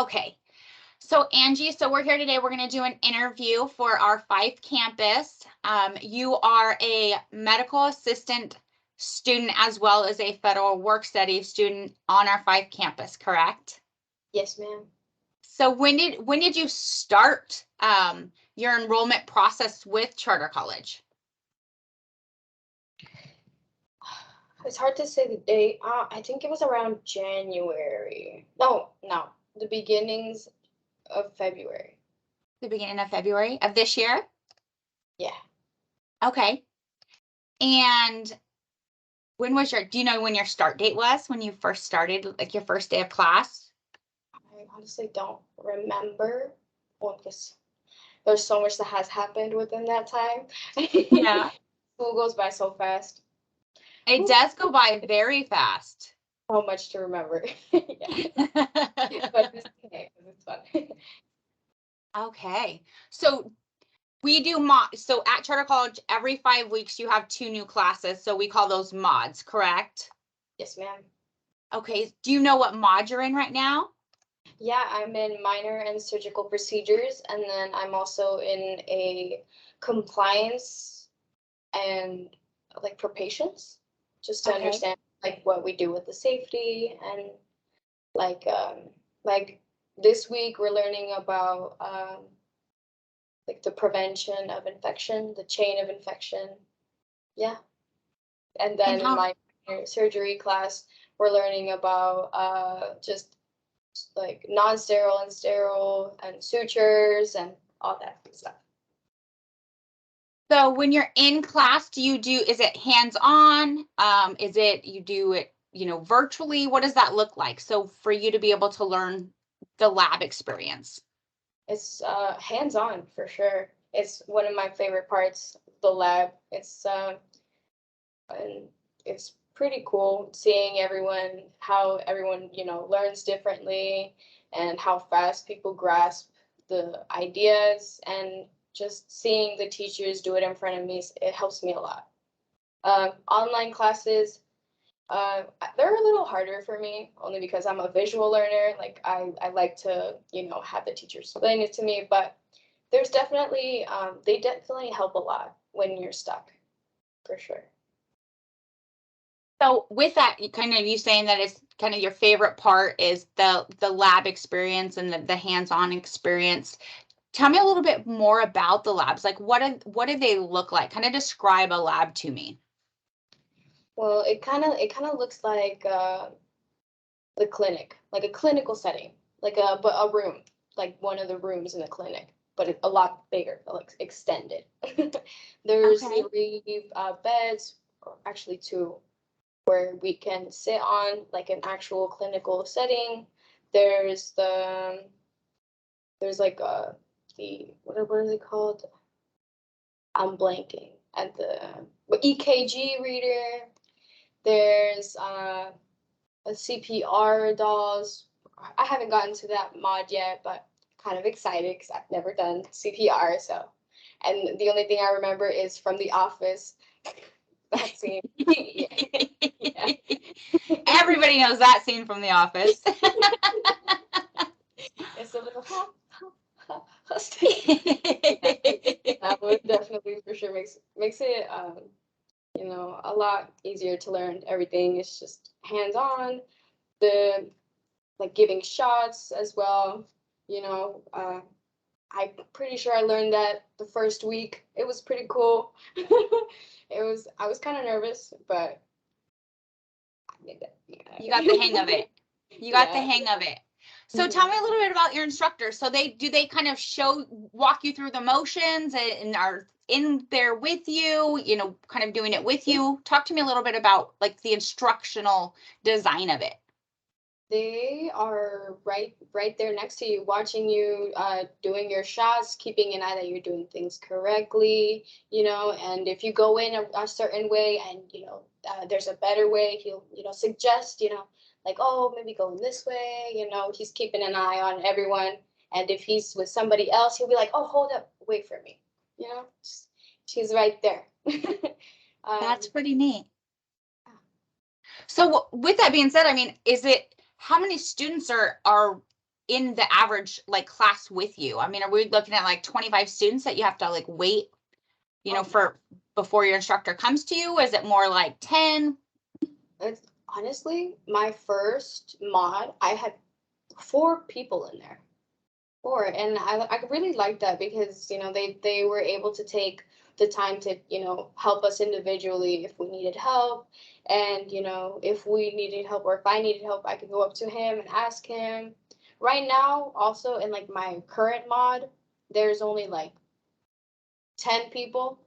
Okay. So Angie, so we're here today. We're going to do an interview for our Fife campus. You are a medical assistant student as well as a federal work study student on our Fife campus, correct? Yes, ma'am. So when did you start your enrollment process with Charter College? It's hard to say the date. I think it was around January. No, the beginnings of February. The beginning of February of this year? Yeah. Okay. And do you know when your start date was, when you first started, like your first day of class? I honestly don't remember. Well, because there's so much that has happened within that time. Yeah. School goes by so fast. It does go by very fast. So much to remember. Yeah. But it's okay, 'cause it's fun. Okay. So we do so at Charter College, every 5 weeks you have 2 new classes. So we call those mods, correct? Yes, ma'am. Okay. Do you know what mod you're in right now? Yeah, I'm in minor and surgical procedures, and then I'm also in a compliance and like for patients, just to Okay. understand like what we do with the safety and like like this week we're learning about like the prevention of infection, the chain of infection. Yeah. And then And in how my surgery class, we're learning about just like non-sterile and sterile and sutures and all that stuff. So when you're in class, is it hands-on? Is it, you do it, virtually? What does that look like? So for you to be able to learn the lab experience. It's hands-on for sure. It's one of my favorite parts, the lab. And it's pretty cool seeing how everyone, learns differently and how fast people grasp the ideas, and just seeing the teachers do it in front of me, it helps me a lot. Online classes, they're a little harder for me only because I'm a visual learner. Like I like to, have the teacher explain it to me, but there's definitely, they definitely help a lot when you're stuck, for sure. So with that, you saying that it's kind of your favorite part is the lab experience and the hands-on experience. Tell me a little bit more about the labs. Like what do they look like? Kind of describe a lab to me. Well, it kind of looks like the clinic, like a clinical setting, like a room, like one of the rooms in the clinic, but a lot bigger, like extended. There's Okay. 3 beds, or actually 2, where we can sit on like an actual clinical setting. There's like what are they called? I'm blanking. At the EKG reader. There's a CPR dolls. I haven't gotten to that mod yet, but kind of excited because I've never done CPR. So, and the only thing I remember is from The Office. That scene. Yeah. Yeah. Everybody knows that scene from The Office. It's a little that one definitely for sure makes it a lot easier to learn. Everything is just hands on. The like giving shots as well. I'm pretty sure I learned that the first week. It was pretty cool. I was kind of nervous, but I made that. Yeah. You got the hang of it. You got the hang of it. So tell me a little bit about your instructors. So do they kind of walk you through the motions and are in there with you, kind of doing it with you? Talk to me a little bit about like the instructional design of it. They are right there next to you, watching you doing your shots, keeping an eye that you're doing things correctly, and if you go in a certain way and, there's a better way, he'll, suggest, like, oh, maybe go in this way, he's keeping an eye on everyone. And if he's with somebody else, he'll be like, oh, hold up, wait for me, she's right there. That's pretty neat. So with that being said, I mean, how many students are in the average like class with you? I mean, are we looking at like 25 students that you have to like wait, for before your instructor comes to you? Is it more like 10? It's honestly my first mod. I had 4 people in there. 4, and I really liked that because they were able to take the time to help us individually if we needed help, and if we needed help or if I needed help, I could go up to him and ask him. Right now, also in like my current mod, there's only like 10 people.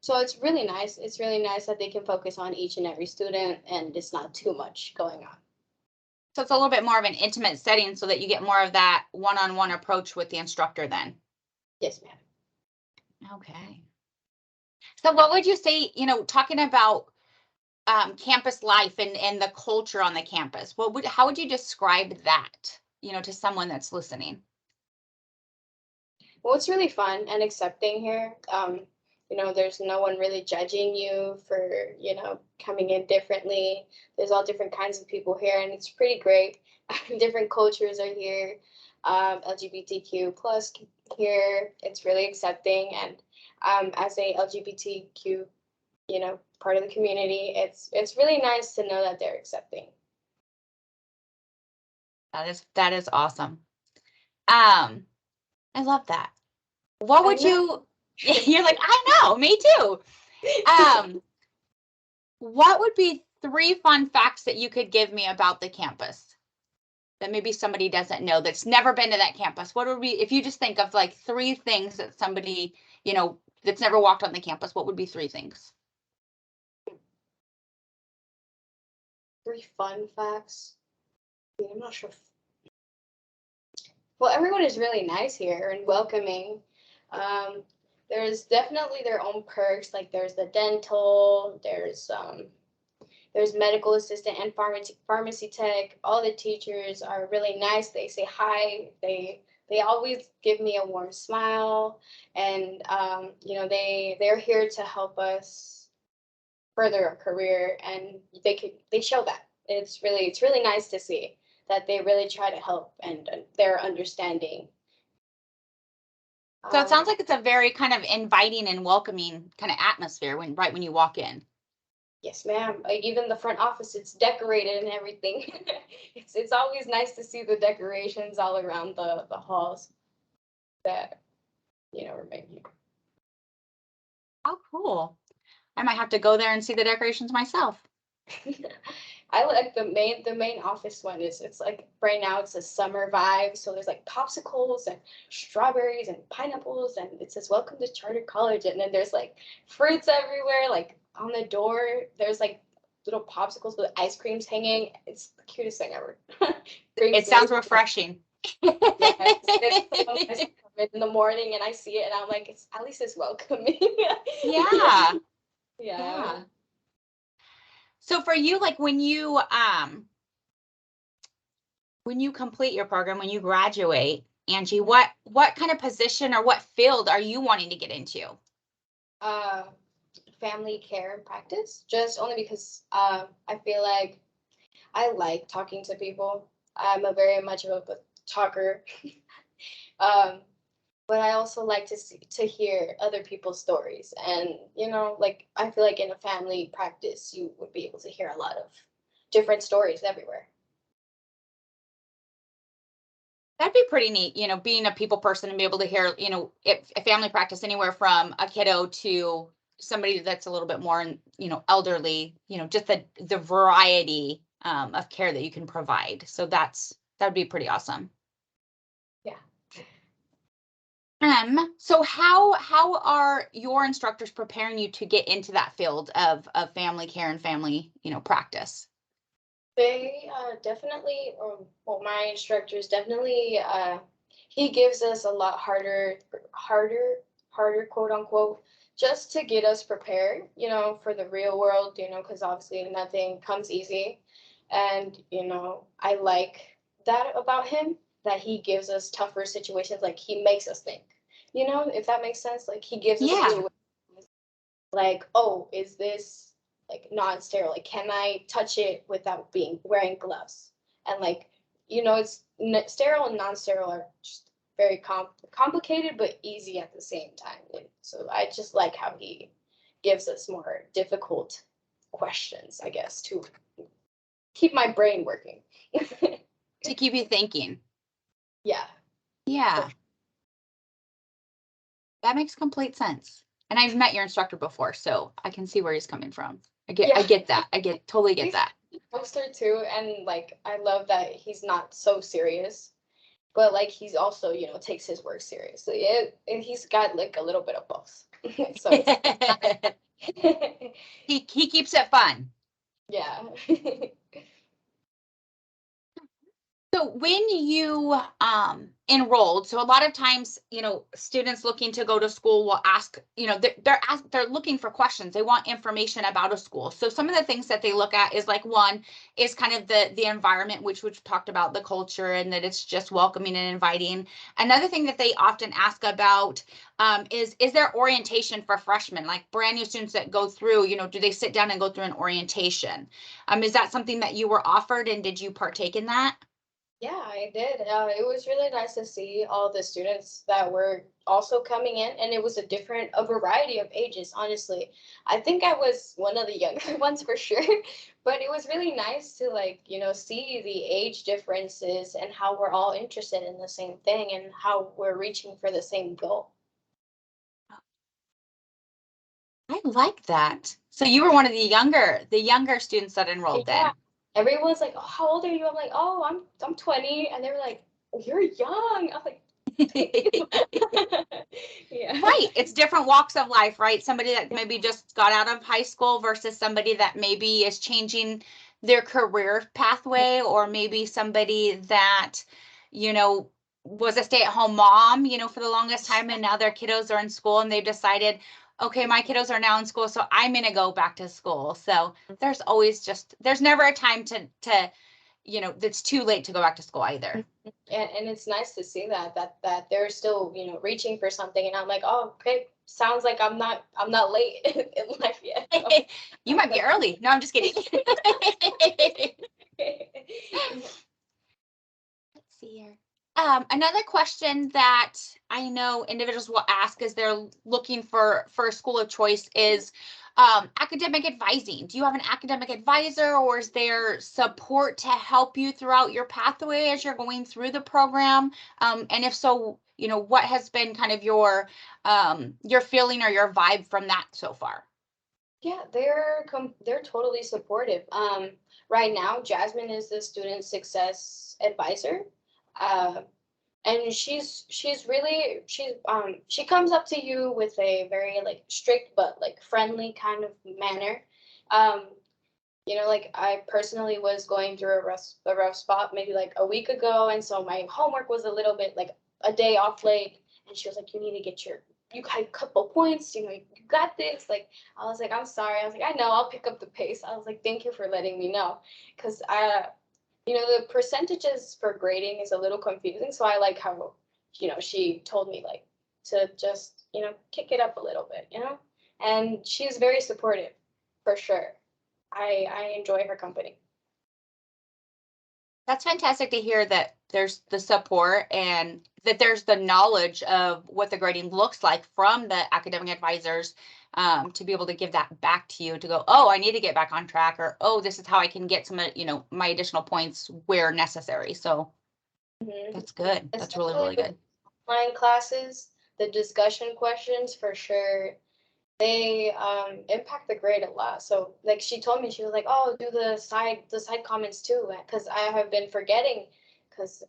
So it's really nice. It's really nice that they can focus on each and every student and it's not too much going on. So it's a little bit more of an intimate setting so that you get more of that one-on-one approach with the instructor then. Yes, ma'am. Okay. So what would you say, talking about campus life and the culture on the campus, how would you describe that, to someone that's listening? Well, it's really fun and accepting here. There's no one really judging you for, coming in differently. There's all different kinds of people here, and it's pretty great. Different cultures are here. LGBTQ plus here. It's really accepting, and as a LGBTQ, part of the community, it's really nice to know that they're accepting. That is awesome. I love that. What would you, you're like, I know, me too. What would be 3 fun facts that you could give me about the campus that maybe somebody doesn't know that's never been to that campus? What would be, if you just think of like 3 things that somebody, that's never walked on the campus, what would be 3 things? 3 fun facts. I'm not sure. Well, everyone is really nice here and welcoming. There's definitely their own perks. Like there's the dental, there's medical assistant and pharmacy tech. All the teachers are really nice. They say hi. They always give me a warm smile, and they're here to help us further our career, and they show that. It's really nice to see that they really try to help and they're understanding. So it sounds like it's a very kind of inviting and welcoming kind of atmosphere right when you walk in. Yes, ma'am. Even the front office, it's decorated and everything. It's always nice to see the decorations all around the halls that remain here. Oh, cool. I might have to go there and see the decorations myself. I like the main office one. It's like right now it's a summer vibe, so there's like popsicles and strawberries and pineapples, and it says welcome to Charter College, and then there's like fruits everywhere, like on the door there's like little popsicles with ice creams hanging. It's the cutest thing ever. It sounds refreshing. Yes, it's so nice to come in the morning and I see it and I'm like, at least it's welcoming. Yeah. Yeah. So for you, like when you complete your program, when you graduate, Angie, what kind of position or what field are you wanting to get into? Family care and practice, just only because I feel like I like talking to people. I'm a very much of a talker. But I also like to hear other people's stories, and like I feel like in a family practice you would be able to hear a lot of different stories everywhere. That'd be pretty neat, being a people person and be able to hear, if a family practice anywhere from a kiddo to somebody that's a little bit more, elderly, just the variety of care that you can provide. So that'd be pretty awesome. Yeah. So how are your instructors preparing you to get into that field of family care and family, practice? They definitely, well, my instructors definitely, he gives us a lot harder, quote unquote, just to get us prepared, for the real world, because obviously nothing comes easy. And, I like that about him, that he gives us tougher situations, like he makes us think, if that makes sense. Like he gives us situations like, oh, is this like non-sterile? Like, can I touch it without wearing gloves? And like, it's sterile and non-sterile are just very complicated but easy at the same time. And so I just like how he gives us more difficult questions, I guess, to keep my brain working. To keep you thinking. Yeah. Yeah. That makes complete sense. And I've met your instructor before, so I can see where he's coming from. I get that. Totally get that. Poster too, and like I love that he's not so serious, but like he's also takes his work seriously. And he's got like a little bit of both. So he keeps it fun. Yeah. So when you enrolled, so a lot of times, students looking to go to school will ask, they're looking for questions. They want information about a school. So some of the things that they look at is like, one is kind of the environment, which we've talked about, the culture, and that it's just welcoming and inviting. Another thing that they often ask about is there orientation for freshmen, like brand new students that go through, do they sit down and go through an orientation? Is that something that you were offered, and did you partake in that? Yeah, I did. It was really nice to see all the students that were also coming in, and it was a variety of ages, honestly. I think I was one of the younger ones for sure, but it was really nice to see the age differences and how we're all interested in the same thing and how we're reaching for the same goal. I like that. So you were one of the younger students that enrolled Yeah. then. Everyone's like, "Oh, how old are you?" I'm like, "Oh, I'm 20," and they were like, "Oh, you're young." I'm like, "Thank you." Yeah. Right. It's different walks of life, right? Somebody that maybe just got out of high school versus somebody that maybe is changing their career pathway, or maybe somebody that, you know, was a stay-at-home mom, for the longest time, and now their kiddos are in school and they've decided, okay, my kiddos are now in school, so I'm going to go back to school. So there's never a time to that's too late to go back to school either. And it's nice to see that they're still reaching for something, and I'm like, oh, okay, sounds like I'm not late in life yet. You might be early. No, I'm just kidding. Let's see here. Another question that I know individuals will ask as they're looking for a school of choice is academic advising. Do you have an academic advisor, or is there support to help you throughout your pathway as you're going through the program? And if so, what has been kind of your feeling or your vibe from that so far? Yeah, they're totally supportive. Right now, Jasmine is the student success advisor. Uh, and she comes up to you with a very like strict but like friendly kind of manner. Um, like I personally was going through a rough spot maybe like a week ago, and so my homework was a little bit like a day off late, and she was like, you need to get you got a couple points, you got this. Like I was like, I'm sorry. I was like, I know, I'll pick up the pace. I was like, thank you for letting me know, because the percentages for grading is a little confusing. So I like how, she told me like to just, kick it up a little bit. And she's very supportive for sure. I enjoy her company. That's fantastic to hear that there's the support and that there's the knowledge of what the grading looks like from the academic advisors, to be able to give that back to you to go, oh, I need to get back on track, or, oh, this is how I can get some, my additional points where necessary. So that's good. That's really, really good. Online classes, the discussion questions for sure, they impact the grade a lot. So like she told me, she was like, oh, do the side comments too, because I have been forgetting, because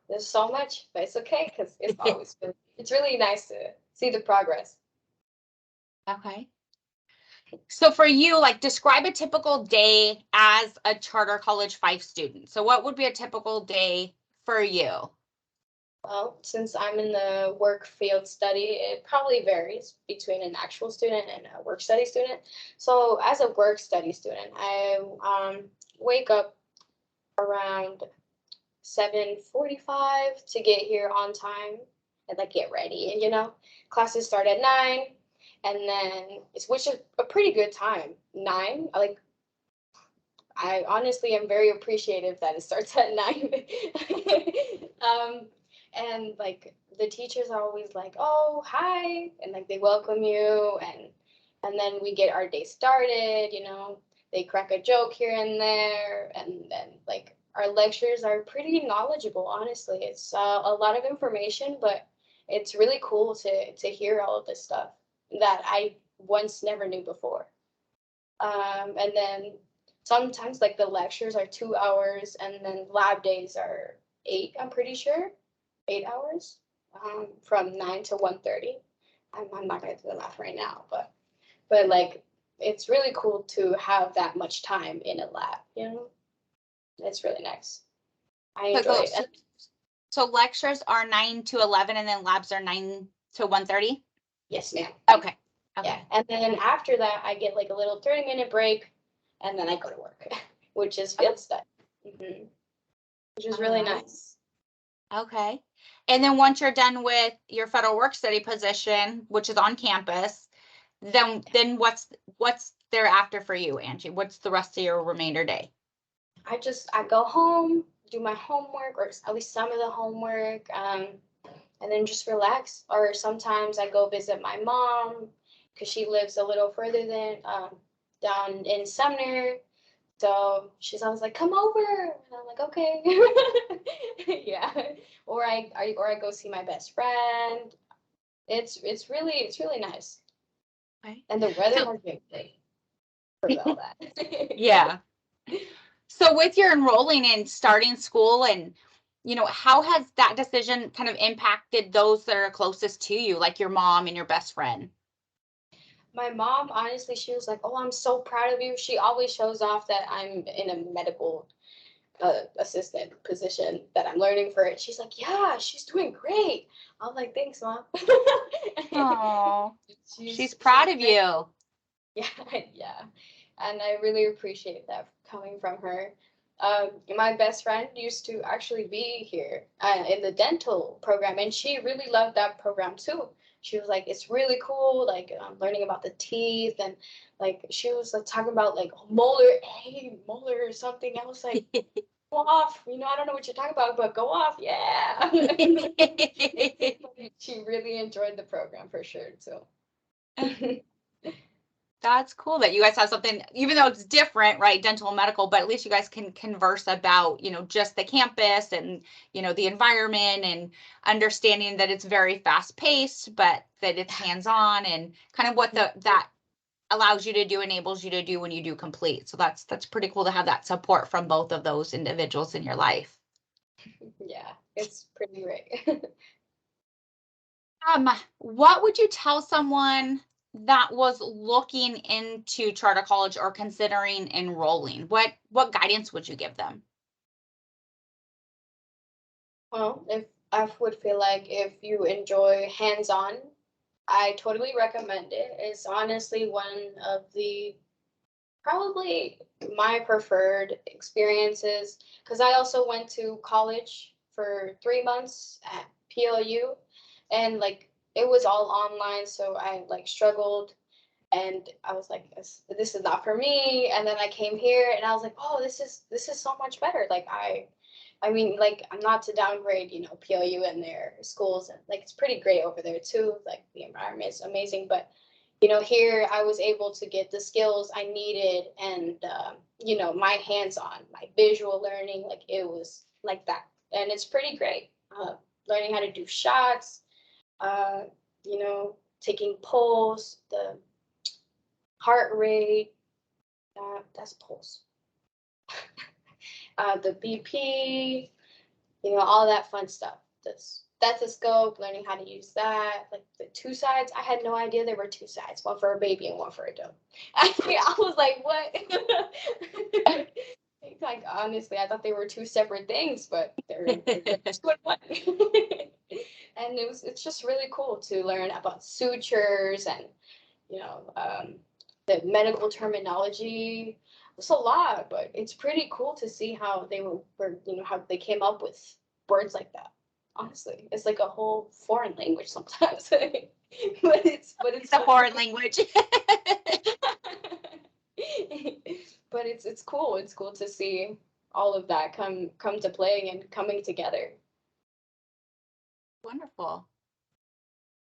there's so much, but it's okay, because it's really nice to see the progress. Okay. So for you, like, describe a typical day as a Charter College 5 student. So what would be a typical day for you? Well, since I'm in the work field study, it probably varies between an actual student and a work study student. So as a work study student, I wake up around 7:45 to get here on time and like get ready. And classes start at 9, and then which is a pretty good time. 9, like I honestly am very appreciative that it starts at 9. And like the teachers are always like, "Oh, hi," and like they welcome you, and then we get our day started. They crack a joke here and there, and then like our lectures are pretty knowledgeable. Honestly, it's a lot of information, but it's really cool to hear all of this stuff that I once never knew before. And then sometimes like the lectures are 2 hours, and then lab days are 8. I'm pretty sure 8 hours, from 9 to 1:30. I'm not gonna do the math right now, but like it's really cool to have that much time in a lab. It's really nice. I enjoy it. So lectures are 9 to 11, and then labs are 9 to 1:30? Yes, ma'am. Okay. Yeah, and then after that, I get like a little 30-minute break, and then I go to work, which is field study, which is really nice. Okay. And then once you're done with your federal work study position, which is on campus, then what's thereafter for you, Angye? What's the rest of your remainder day? I go home, do my homework, or at least some of the homework, and then just relax. Or sometimes I go visit my mom because she lives a little further than down in Sumner. So she's always like, "Come over," and I'm like, "Okay." Yeah. Or I go see my best friend. It's really nice. Okay. And the weather has been great for all that. Yeah. So with your enrolling and starting school, and how has that decision kind of impacted those that are closest to you, like your mom and your best friend? My mom, honestly, she was like, "Oh, I'm so proud of you." She always shows off that I'm in a medical assistant position, that I'm learning for it. She's like, "Yeah, she's doing great." I'm like, "Thanks, Mom." Oh, she's proud of you. Yeah, yeah. And I really appreciate that coming from her. My best friend used to actually be here in the dental program, and she really loved that program too. She was like, "It's really cool, like learning about the teeth," and like she was like talking about like molar or something. I was like, "Go off, I don't know what you're talking about, but go off, yeah." She really enjoyed the program for sure too. That's cool that you guys have something, even though it's different, right? Dental and medical, but at least you guys can converse about, just the campus and, the environment, and understanding that it's very fast paced, but that it's hands-on, and kind of what that allows you to do, enables you to do when you do complete. So that's pretty cool to have that support from both of those individuals in your life. Yeah, it's pretty great. What would you tell someone that was looking into charter college or considering enrolling? What guidance would you give them? Well, if I would feel like if you enjoy hands-on, I totally recommend it. It's honestly one of the probably my preferred experiences, because I also went to college for 3 months at PLU, and like it was all online, so I like struggled, and I was like, this is not for me. And then I came here, and I was like, "Oh, this is so much better." Like I mean, like, I'm not to downgrade, PLU and their schools, and like it's pretty great over there too. Like the environment is amazing, but here I was able to get the skills I needed, and my hands-on, my visual learning, like it was like that, and it's pretty great. Learning how to do shots, uh, taking pulse, the heart rate, that's pulse. The BP, all that fun stuff. That's stethoscope, learning how to use that. Like the two sides, I had no idea there were two sides, one for a baby and one for a dope. I was like, what? Like honestly, I thought they were two separate things, but they're two in one. And it's just really cool to learn about sutures and the medical terminology. It's a lot, but it's pretty cool to see how they were how they came up with words like that. Honestly, it's like a whole foreign language sometimes, but it's It's a foreign language. but it's cool. It's cool to see all of that come to play and coming together. Wonderful.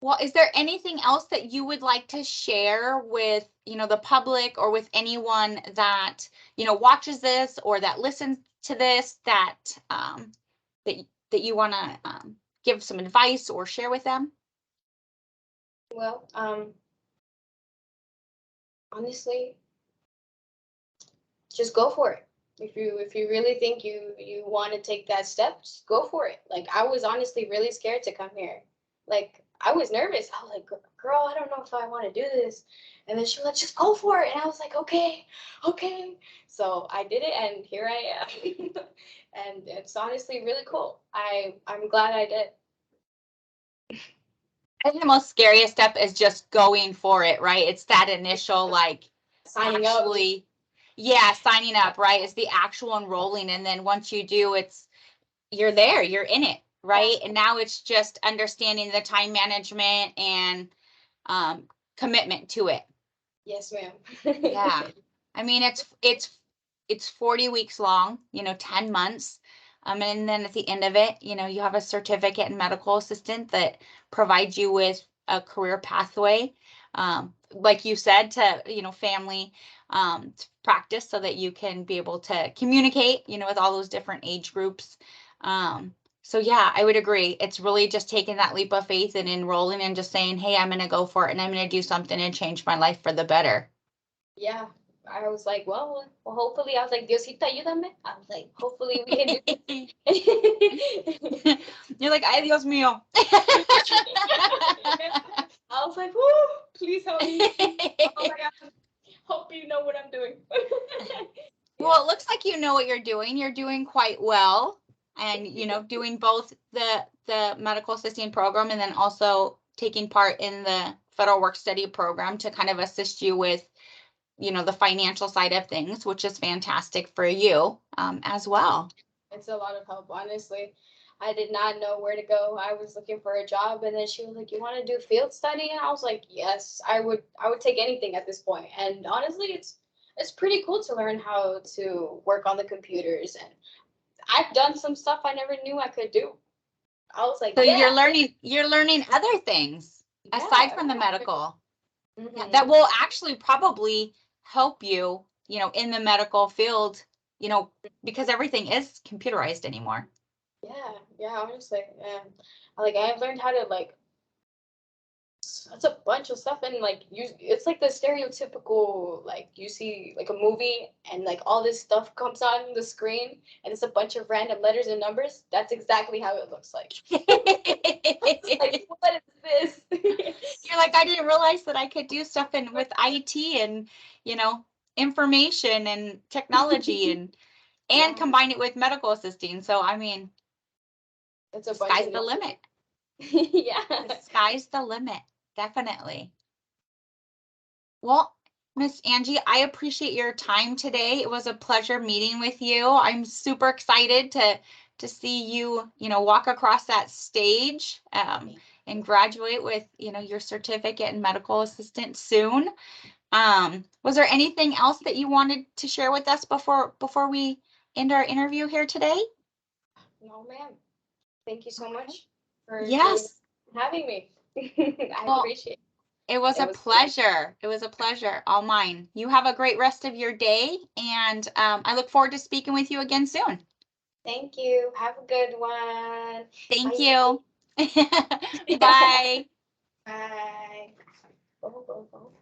Well, is there anything else that you would like to share with, the public or with anyone that, watches this or that listens to this that that you want to give some advice or share with them? Well, honestly, just go for it. If you really think you want to take that step, just go for it. Like I was honestly really scared to come here. Like I was nervous. I was like, girl, I don't know if I want to do this. And then she was like, just go for it. And I was like, okay, okay. So I did it, and here I am. And it's honestly really cool. I'm glad I did. I think the most scariest step is just going for it, right? It's that initial like Signing actually, yeah, signing up, right? It's the actual enrolling. And then once you do, you're there, you're in it, right? Yeah. And now it's just understanding the time management and commitment to it. Yes, ma'am. Yeah. I mean, it's 40 weeks long, 10 months. And then at the end of it, you have a certificate in medical assistant that provides you with a career pathway. Like you said, to, family practice so that you can be able to communicate, with all those different age groups. So yeah, I would agree. It's really just taking that leap of faith and enrolling and just saying, hey, I'm going to go for it and I'm going to do something and change my life for the better. Yeah, I was like, well, hopefully, I was like, Diosito, ayúdame. I was like, hopefully we can do it. You're like, ay, Dios mío. I was like, whoo, please help me. Oh my God, hope you know what I'm doing. Well, it looks like you know what you're doing. You're doing quite well. And, doing both the medical assisting program and then also taking part in the federal work study program to kind of assist you with, the financial side of things, which is fantastic for you as well. It's a lot of help, honestly. I did not know where to go. I was looking for a job, and then she was like, "You want to do field study?" And I was like, "Yes, I would. I would take anything at this point." And honestly, it's pretty cool to learn how to work on the computers, and I've done some stuff I never knew I could do. I was like, So "Yeah, you're learning other things aside yeah." from the medical. Yeah, that Mhm. will actually probably help you, in the medical field, because everything is computerized anymore. Yeah, yeah, honestly, yeah. Like I've learned how to like that's a bunch of stuff, and like you it's like the stereotypical, like you see like a movie and like all this stuff comes on the screen and it's a bunch of random letters and numbers. That's exactly how it looks like. It's like, what is this? You're like, I didn't realize that I could do stuff with IT and, information and technology and Yeah, combine it with medical assisting. So, I mean, it's a bunch sky's of the limit. yeah. The sky's the limit. Definitely. Well, Miss Angye, I appreciate your time today. It was a pleasure meeting with you. I'm super excited to see you, walk across that stage and graduate with, your certificate in medical assistant soon. Was there anything else that you wanted to share with us before we end our interview here today? No, ma'am. Thank you so Okay. much for Yes. having me. I Well, appreciate it was it. It a was pleasure. It was a pleasure. All mine. You have a great rest of your day, and I look forward to speaking with you again soon. Thank you. Have a good one. Thank Bye. you. Bye.